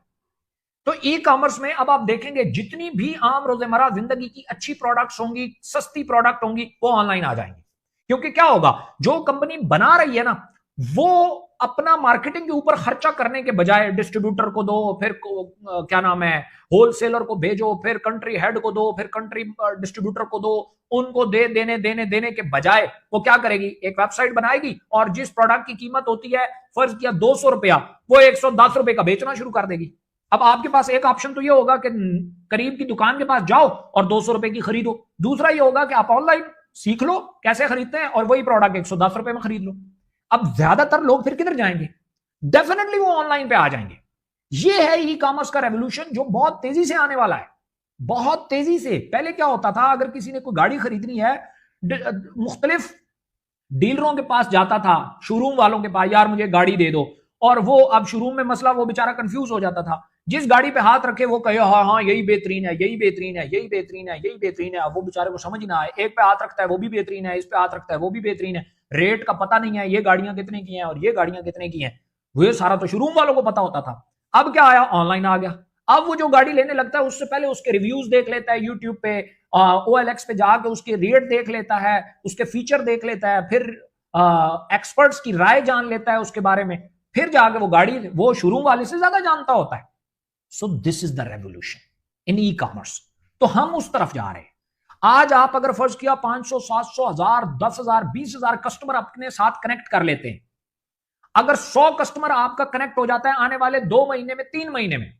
Speaker 1: तो ई कॉमर्स में अब आप देखेंगे जितनी भी आम रोजमर्रा जिंदगी की अच्छी प्रोडक्ट्स होंगी, सस्ती प्रोडक्ट होंगी, वो ऑनलाइन आ जाएंगी। क्योंकि क्या होगा, जो कंपनी बना रही है ना, वो अपना मार्केटिंग के ऊपर खर्चा करने के बजाय डिस्ट्रीब्यूटर को दो, फिर क्या नाम है, होलसेलर को भेजो, फिर कंट्री हेड को दो, फिर कंट्री डिस्ट्रीब्यूटर को दो, उनको देने के बजाय वो क्या करेगी, एक वेबसाइट बनाएगी और जिस प्रोडक्ट की कीमत होती है फर्ज किया 200 रुपया, वो 110 रुपए का बेचना शुरू कर देगी। अब आपके पास एक ऑप्शन तो ये होगा कि करीब की दुकान के पास जाओ और 200 रुपए की खरीदो। दूसरा ये होगा कि आप ऑनलाइन सीख लो कैसे खरीदते हैं और वही प्रोडक्ट 110 रुपए में खरीद लो। अब ज्यादातर लोग फिर किधर जाएंगे? डेफिनेटली वो ऑनलाइन पे आ जाएंगे। ये है ई कॉमर्स का रेवोल्यूशन, जो बहुत तेजी से आने वाला है, बहुत तेजी से। पहले क्या होता था, अगर किसी ने कोई गाड़ी खरीदनी है, मुख्तलिफ डीलरों के पास जाता था, शोरूम वालों के पास, यार मुझे गाड़ी दे दो, और वो अब शोरूम में मसला, वो बेचारा कंफ्यूज हो जाता था। जिस गाड़ी पे हाथ रखे वो कहे हाँ हाँ यही बेहतरीन है, यही बेहतरीन है, यही बेहतरीन है, यही बेहतरीन है। अब वो बेचारे को समझ ना आए, एक पे हाथ रखता है वो भी बेहतरीन है, इस पे हाथ रखता है वो भी बेहतरीन है, रेट का पता नहीं है, ये गाड़ियां कितने की हैं और ये गाड़ियां कितने की हैं, वो सारा तो शोरूम वालों को पता होता था। अब क्या आया, ऑनलाइन आ गया। अब वो जो गाड़ी लेने लगता है उससे पहले उसके रिव्यूज देख लेता है, यूट्यूब पे OLX पे जाके उसके रेट देख लेता है, उसके फीचर देख लेता है, फिर एक्सपर्ट्स की राय जान लेता है उसके बारे में, फिर जाके वो गाड़ी वो शोरूम वाले से ज्यादा जानता होता है। So this is the revolution. In e commerce. तो हम उस तरफ जा रहे हैं। आज आप अगर फर्ज किया 500, 700, 1000, 10,000, 20,000 कस्टमर अपने साथ कनेक्ट कर लेते हैं, अगर 100 कस्टमर आपका कनेक्ट हो जाता है आने वाले 2 महीने में, 3 महीने में,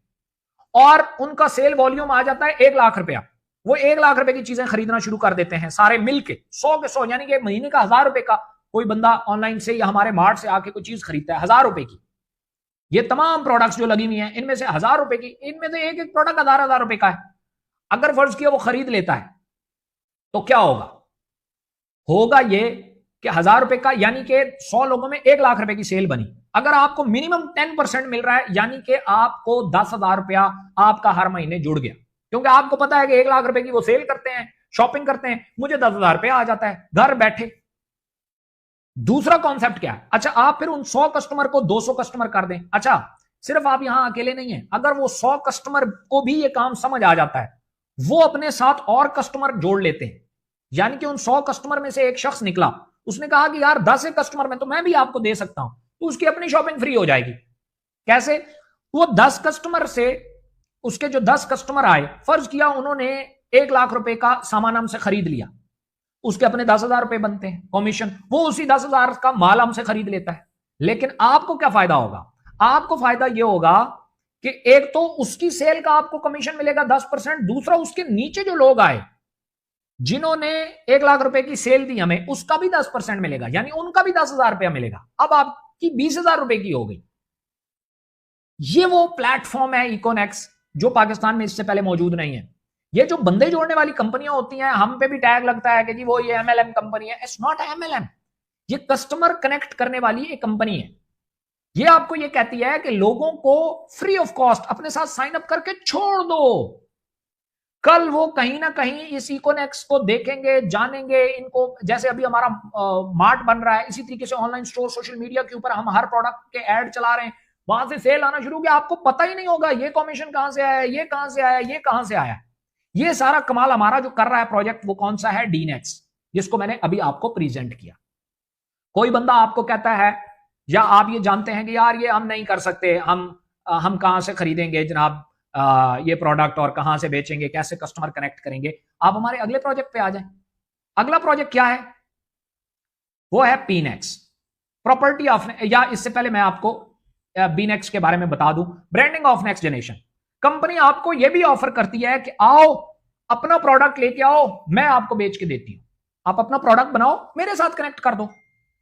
Speaker 1: और उनका सेल वॉल्यूम आ जाता है 1 लाख रुपया, वो 1 लाख रुपए की चीजें खरीदना शुरू कर देते हैं सारे मिलके, 100 के 100, यानी कि महीने का 1000 रुपए का कोई बंदा ऑनलाइन से या हमारे मार्ट से आके कोई चीज खरीदता है 1000 रुपए की। ये तमाम प्रोडक्ट्स जो लगी हुई हैं इनमें से 1000 रुपए की, इनमें से एक एक प्रोडक्ट 1000 रुपए का है। अगर फर्ज किया वो खरीद लेता है तो क्या होगा? होगा ये कि 1000 रुपए का, यानी कि 100 लोगों में 1 लाख रुपए की सेल बनी। अगर आपको मिनिमम 10% मिल रहा है, यानी कि आपको 10,000 रुपया आपका हर महीने जुड़ गया, क्योंकि आपको पता है कि 1 लाख रुपए की वो सेल करते हैं, शॉपिंग करते हैं, मुझे 10,000 रुपया आ जाता है घर बैठे। दूसरा कॉन्सेप्ट क्या है? अच्छा, आप फिर उन 100 कस्टमर को 200 कस्टमर कर दें। अच्छा, सिर्फ आप यहां अकेले नहीं है, अगर वो 100 कस्टमर को भी ये काम समझ आ जाता है, वो अपने साथ और कस्टमर जोड़ लेते हैं, यानी कि उन 100 कस्टमर में से एक शख्स निकला, उसने कहा कि यार 10 कस्टमर में तो मैं भी आपको दे सकता हूं, तो उसकी अपनी शॉपिंग फ्री हो जाएगी। कैसे? वो 10 कस्टमर से, उसके जो 10 कस्टमर आए, फर्ज किया उन्होंने 1 लाख रुपए का सामान हमसे खरीद लिया, उसके अपने 10,000 रुपए बनते हैं कमीशन, वो उसी 10,000 का माल हमसे खरीद लेता है। लेकिन आपको क्या फायदा होगा? आपको फायदा यह होगा कि एक तो उसकी सेल का आपको कमीशन मिलेगा 10%, दूसरा उसके नीचे जो लोग आए जिन्होंने 1 लाख रुपए की सेल दी हमें, उसका भी 10% मिलेगा, यानी उनका भी 10,000 रुपया मिलेगा। अब आपकी 20,000 रुपए की हो गई। ये वो प्लेटफॉर्म है इकोनेक्स जो पाकिस्तान में इससे पहले मौजूद नहीं है। ये जो बंदे जोड़ने वाली कंपनियां होती हैं, हम पे भी टैग लगता है कि जी वो ये एमएलएम कंपनी है। इट्स नॉट एमएलएम, ये कस्टमर कनेक्ट करने वाली एक कंपनी है। ये आपको ये कहती है कि लोगों को फ्री ऑफ कॉस्ट अपने साथ साइन अप करके छोड़ दो। कल वो कहीं ना कहीं इस इकोनेक्स को देखेंगे, जानेंगे, इनको जैसे अभी हमारा मार्ट बन रहा है, इसी तरीके से ऑनलाइन स्टोर, सोशल मीडिया के ऊपर हम हर प्रोडक्ट के ऐड चला रहे हैं, वहां से सेल आना शुरू हो गया, आपको पता ही नहीं होगा ये कमीशन कहां से आया, ये कहां से आया, ये कहां से आया। ये सारा कमाल हमारा जो कर रहा है प्रोजेक्ट, वो कौन सा है? डीनेक्स, जिसको मैंने अभी आपको प्रेजेंट किया। कोई बंदा आपको कहता है, या आप ये जानते हैं कि यार ये हम नहीं कर सकते, हम कहां से खरीदेंगे जनाब ये प्रोडक्ट, और कहां से बेचेंगे, कैसे कस्टमर कनेक्ट करेंगे? आप हमारे अगले प्रोजेक्ट पे आ जाएं। अगला प्रोजेक्ट क्या है? वो है पीनेक्स, प्रॉपर्टी ऑफ, या इससे पहले मैं आपको बीनेक्स के बारे में बता दूं, branding of next generation. Company आपको यह भी ऑफर करती है कि आओ अपना प्रोडक्ट लेके आओ, मैं आपको बेच के देती हूं। आप अपना प्रोडक्ट बनाओ, मेरे साथ कनेक्ट कर दो,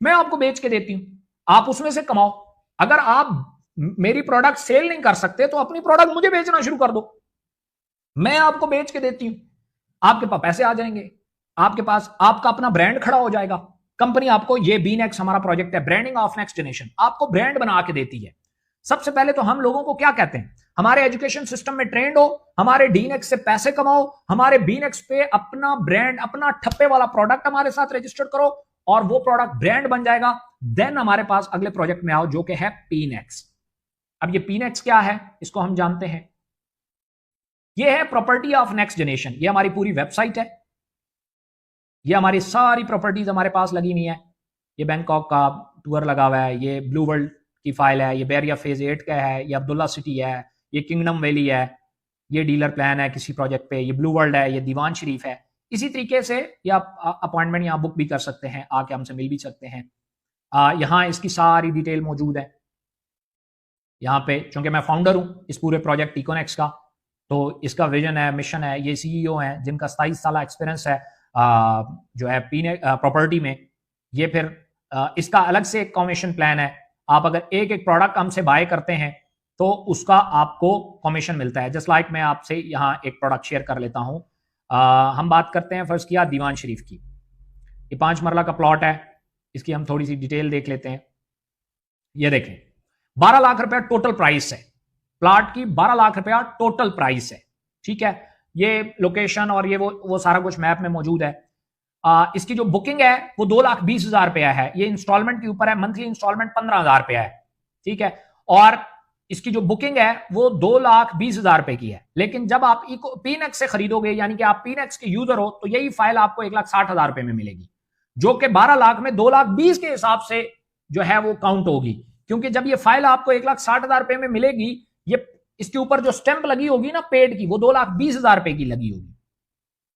Speaker 1: मैं आपको बेच के देती हूं, आप उसमें से कमाओ। अगर आप मेरी प्रोडक्ट सेल नहीं कर सकते तो अपनी प्रोडक्ट मुझे बेचना शुरू कर दो, मैं आपको बेच के देती हूं, आपके पास पैसे आ जाएंगे, आपके पास आपका अपना ब्रांड खड़ा हो जाएगा। कंपनी आपको, ये बीनेक्स हमारा प्रोजेक्ट है, ब्रांडिंग ऑफ नेक्स्ट जनरेशन, आपको ब्रांड बना के देती है। सबसे पहले तो हम लोगों को क्या कहते हैं, हमारे एजुकेशन सिस्टम में ट्रेंड हो, हमारे डीनेक्स से पैसे कमाओ, हमारे बीनेक्स पे अपना ब्रांड, अपना ठप्पे वाला प्रोडक्ट हमारे साथ रजिस्टर करो, और वो प्रोडक्ट ब्रांड बन जाएगा। देन हमारे पास अगले प्रोजेक्ट में आओ जो कि है पीनेक्स। अब ये पीनेक्स क्या है, इसको हम जानते हैं। ये है प्रॉपर्टी ऑफ नेक्स्ट जनरेशन, ये हमारी पूरी वेबसाइट है, ये हमारी सारी प्रॉपर्टीज हमारे पास लगी हुई है। ये बैंकॉक का टूर लगा हुआ है, ये ब्लू वर्ल्ड की फाइल है, ये बैरिया फेज 8 का है, ये अब्दुल्ला सिटी है, ये किंगडम वैली है, ये डीलर प्लान है किसी प्रोजेक्ट पे, ये ब्लू वर्ल्ड है, ये दीवान शरीफ है। इसी तरीके से ये आप अपॉइंटमेंट यहाँ बुक भी कर सकते हैं, आके हमसे मिल भी सकते हैं। यहाँ इसकी सारी डिटेल मौजूद है यहाँ पे, चूंकि मैं फाउंडर हूँ इस पूरे प्रोजेक्ट इकोनेक्स का, तो इसका विजन है, मिशन है, ये सीईओ हैं जिनका 27 साल एक्सपीरियंस है जो है प्रॉपर्टी में। ये फिर इसका अलग से एक कमीशन प्लान है, आप अगर एक एक प्रोडक्ट हमसे बाय करते हैं तो उसका आपको कमीशन मिलता है। जस्ट लाइक मैं आपसे यहाँ एक प्रोडक्ट शेयर कर लेता हूँ। हम बात करते हैं फर्ज किया दीवान शरीफ की, ये 5 मरला का प्लॉट है, इसकी हम थोड़ी सी डिटेल देख लेते हैं। ये देखें 12 लाख रुपया टोटल प्राइस है, प्लॉट की 12 लाख रुपया टोटल प्राइस है, ठीक है। ये लोकेशन और ये वो सारा कुछ मैप में मौजूद है। इसकी जो बुकिंग है वो 2,20,000 रुपया है, ये इंस्टॉलमेंट के ऊपर है, मंथली इंस्टॉलमेंट 15,000 रुपया है, ठीक है। और इसकी जो बुकिंग है वो 2,20,000 रुपए की है। लेकिन जब आप पीनेक्स से खरीदोगे, यानी कि आप पीनेक्स के यूजर हो, तो यही फाइल आपको 1,60,000 रुपए में मिलेगी, जो कि 12 लाख में 2,20,000 के हिसाब से जो है वो काउंट होगी। क्योंकि जब ये फाइल आपको 1,60,000 रुपए में मिलेगी, ये इसके ऊपर जो स्टैंप लगी होगी ना पेड की, वो 2,20,000 रुपए की लगी होगी।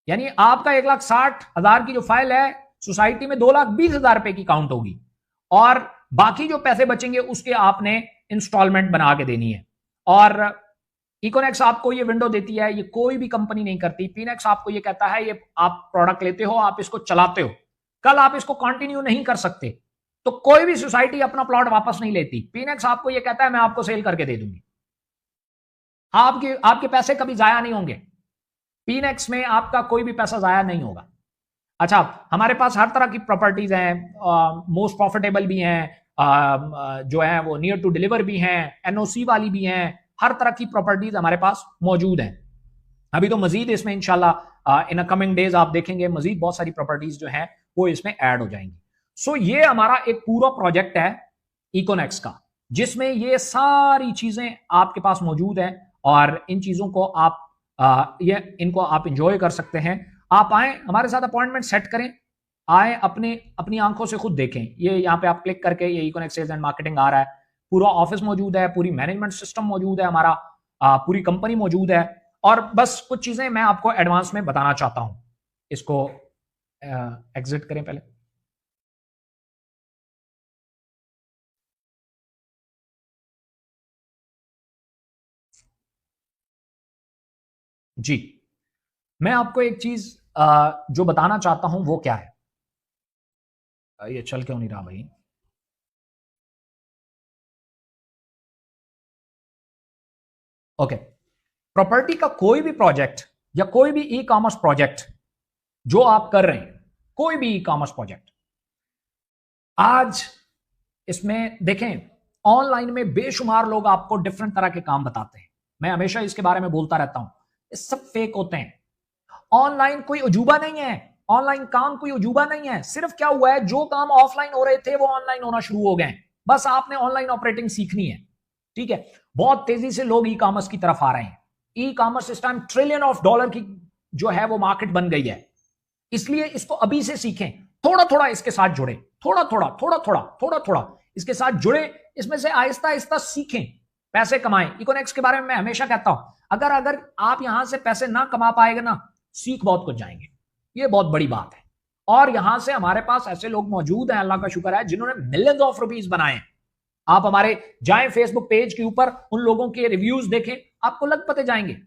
Speaker 1: यानी आपका 1,60,000 की जो फाइल है सोसाइटी में 2,20,000 रुपए की काउंट होगी, और बाकी जो पैसे बचेंगे उसके आपने इंस्टॉलमेंट बना के देनी है। और इकोनेक्स आपको ये विंडो देती है, ये कोई भी कंपनी नहीं करती। पीनेक्स आपको ये कहता है, ये आप प्रोडक्ट लेते हो, आप इसको चलाते हो, कल आप इसको कंटिन्यू नहीं कर सकते, तो कोई भी सोसाइटी अपना प्लॉट वापस नहीं लेती। पीनेक्स आपको ये कहता है मैं आपको सेल करके दे दूंगी, आपके आपके पैसे कभी जाया नहीं होंगे। पीनेक्स में आपका कोई भी पैसा जाया नहीं होगा। अच्छा, हमारे पास हर तरह की प्रॉपर्टीज हैं, मोस्ट प्रॉफिटेबल भी हैं, जो है वो नियर टू डिलीवर भी हैं, एनओसी वाली भी हैं, हर तरह की प्रॉपर्टीज हमारे पास मौजूद हैं। अभी तो मजीद इसमें इंशाल्लाह इन कमिंग डेज आप देखेंगे मजीद बहुत सारी प्रॉपर्टीज जो हैं वो इसमें ऐड हो जाएंगी। सो ये हमारा एक पूरा प्रोजेक्ट है इकोनेक्स का, जिसमें ये सारी चीजें आपके पास मौजूद हैं, और इन चीजों को आप इनको आप इंजॉय कर सकते हैं। आप आए, हमारे साथ अपॉइंटमेंट सेट करें, आए, अपनी आंखों से खुद देखें। ये यहाँ पे आप क्लिक करके ये इकोनेक्स सेल्स एंड मार्केटिंग आ रहा है, पूरा ऑफिस मौजूद है, पूरी मैनेजमेंट सिस्टम मौजूद है हमारा, पूरी कंपनी मौजूद है। और बस कुछ चीजें मैं आपको एडवांस में बताना चाहता हूं। इसको एग्जिट करें पहले। जी, मैं आपको एक चीज जो बताना चाहता हूं वो क्या है। ये चल क्यों नहीं रहा भाई? ओके, प्रॉपर्टी का कोई भी प्रोजेक्ट या कोई भी ई कॉमर्स प्रोजेक्ट जो आप कर रहे हैं, कोई भी ई कॉमर्स प्रोजेक्ट, आज इसमें देखें ऑनलाइन में बेशुमार लोग आपको डिफरेंट तरह के काम बताते हैं। मैं हमेशा इसके बारे में बोलता रहता हूं, ये सब फेक होते हैं। ऑनलाइन कोई अजूबा नहीं है, ऑनलाइन काम कोई अजूबा नहीं है। सिर्फ क्या हुआ है, जो काम ऑफलाइन हो रहे थे वो ऑनलाइन होना शुरू हो गए। बस आपने ऑनलाइन ऑपरेटिंग सीखनी है, ठीक है। बहुत तेजी से लोग ई कॉमर्स की तरफ आ रहे हैं। ई कॉमर्स इस टाइम $1 ट्रिलियन की जो है वो मार्केट बन गई है, इसलिए इसको अभी से सीखें। थोड़ा थोड़ा इसके साथ जुड़े, थोड़ा थोड़ा थोड़ा थोड़ा थोड़ा थोड़ा इसके साथ जुड़े, इसमें से आहिस्ता आहिस्ता सीखें, पैसे कमाएं। इकोनेक्स के बारे में मैं हमेशा कहता हूं, अगर आप यहां से पैसे ना कमा पाएंगे ना, सीख बहुत कुछ जाएंगे, ये बहुत बड़ी बात है। और यहां से हमारे पास ऐसे लोग मौजूद हैं, अल्लाह का शुक्र है, जिन्होंने मिलियंस ऑफ रुपीज बनाए हैं। आप हमारे जाएं फेसबुक पेज के ऊपर, उन लोगों के रिव्यूज देखें, आपको लग पते जाएंगे।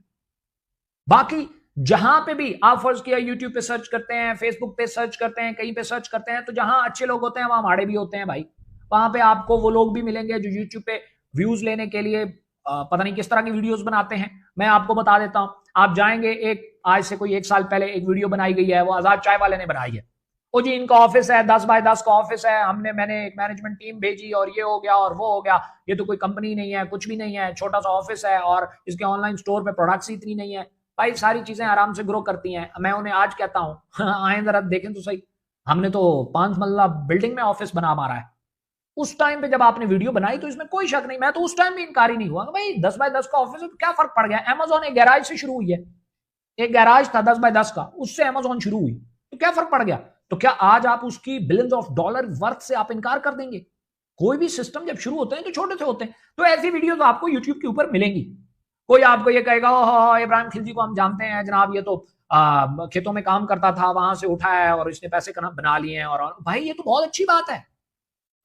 Speaker 1: बाकी जहां पे भी आप फर्ज किया यूट्यूब पे सर्च करते हैं, फेसबुक पे सर्च करते हैं, कहीं पे सर्च करते हैं, तो जहां अच्छे लोग होते हैं वहां माड़े भी होते हैं भाई। वहां पे आपको वो लोग भी मिलेंगे जो यूट्यूब पे व्यूज लेने के लिए पता नहीं किस तरह की वीडियोस बनाते हैं। मैं आपको बता देता हूं, आप जाएंगे, एक आज से कोई 1 साल पहले एक वीडियो बनाई गई है, वो आजाद चाय वाले ने बनाई है। ओ जी, इनका ऑफिस है, 10 बाय 10 का ऑफिस है, मैंने एक मैनेजमेंट टीम भेजी और ये हो गया और वो हो गया, ये तो कोई कंपनी नहीं है, कुछ भी नहीं है, छोटा सा ऑफिस है और इसके ऑनलाइन स्टोर पे प्रोडक्ट्स ही इतनी नहीं है। भाई सारी चीजें आराम से ग्रो करती हैं। मैं उन्हें आज कहता हूं आए जरा देखें तो सही, हमने तो 5 मंजिला बिल्डिंग में ऑफिस बना मारा है। उस टाइम पे जब आपने वीडियो बनाई तो इसमें कोई शक नहीं, मैं तो उस टाइम भी इनकार ही नहीं हुआ भाई 10 बाय 10 का ऑफिस है तो क्या फर्क पड़ गया। अमेजोन एक गैराज से शुरू हुई है, एक गैराज था 10 बाय 10 का, उससे अमेजोन शुरू हुई, तो क्या फर्क पड़ गया। तो क्या आज आप उसकी बिलियंस ऑफ डॉलर वर्थ से आप इनकार कर देंगे? कोई भी सिस्टम जब शुरू होते हैं तो छोटे से होते हैं। तो ऐसी वीडियोस आपको यूट्यूब के ऊपर मिलेंगी। कोई आपको ये कहेगा इब्राहिम खिलजी को हम जानते हैं जनाब, ये तो खेतों में काम करता था, वहां से उठा है और इसने पैसे बना लिए हैं। और भाई ये तो बहुत अच्छी बात है,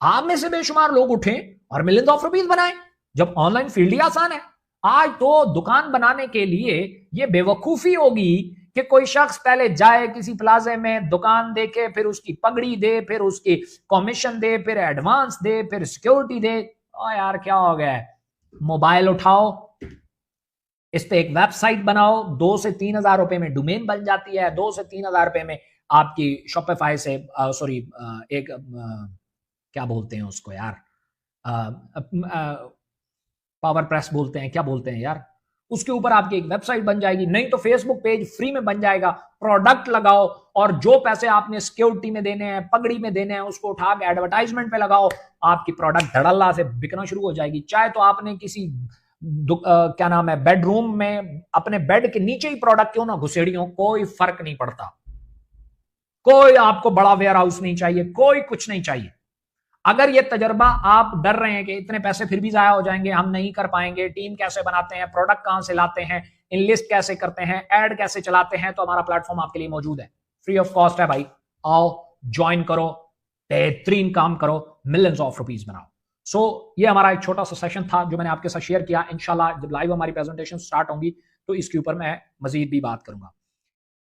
Speaker 1: आप में से बेशुमार लोग उठे और मिलियंस ऑफ रुपीज बनाए, जब ऑनलाइन फील्ड ही आसान है। आज तो दुकान बनाने के लिए ये बेवकूफी होगी कि कोई शख्स पहले जाए किसी प्लाजे में, दुकान देखे, फिर उसकी पगड़ी दे, फिर उसकी कमीशन दे, फिर एडवांस दे, फिर सिक्योरिटी दे। ओ यार क्या हो गया है, मोबाइल उठाओ, इस पे एक वेबसाइट बनाओ, 2 से 3 हजार रुपए में डोमेन बन जाती है, 2 से 3 हजार रुपए में आपकी शॉपिफाई से सॉरी एक क्या बोलते हैं उसको यार, पावर प्रेस बोलते हैं, क्या बोलते हैं यार, उसके ऊपर आपकी एक वेबसाइट बन जाएगी। नहीं तो फेसबुक पेज फ्री में बन जाएगा, प्रोडक्ट लगाओ और जो पैसे आपने सिक्योरिटी में देने हैं, पगड़ी में देने हैं, उसको उठा के एडवर्टाइजमेंट पे लगाओ, आपकी प्रोडक्ट धड़ल्ला से बिकना शुरू हो जाएगी। चाहे तो आपने किसी क्या नाम है बेडरूम में अपने बेड के नीचे ही प्रोडक्ट क्यों ना घुसेड़ी हो, कोई फर्क नहीं पड़ता। कोई आपको बड़ा वेयर हाउस नहीं चाहिए, कोई कुछ नहीं चाहिए। अगर ये तजर्बा आप डर रहे हैं कि इतने पैसे फिर भी जाया हो जाएंगे, हम नहीं कर पाएंगे, टीम कैसे बनाते हैं, प्रोडक्ट कहां से लाते हैं, इनलिस्ट कैसे करते हैं, ऐड कैसे चलाते हैं, तो हमारा प्लेटफॉर्म आपके लिए मौजूद है, फ्री ऑफ कॉस्ट है भाई। आओ ज्वाइन करो, बेहतरीन काम करो, मिलियंस ऑफ रुपीज बनाओ। सो ये हमारा एक छोटा सा सेशन था जो मैंने आपके साथ शेयर किया। इंशाल्लाह जब लाइव हमारी प्रेजेंटेशन स्टार्ट होंगी तो इसके ऊपर मैं मजीद भी बात करूंगा।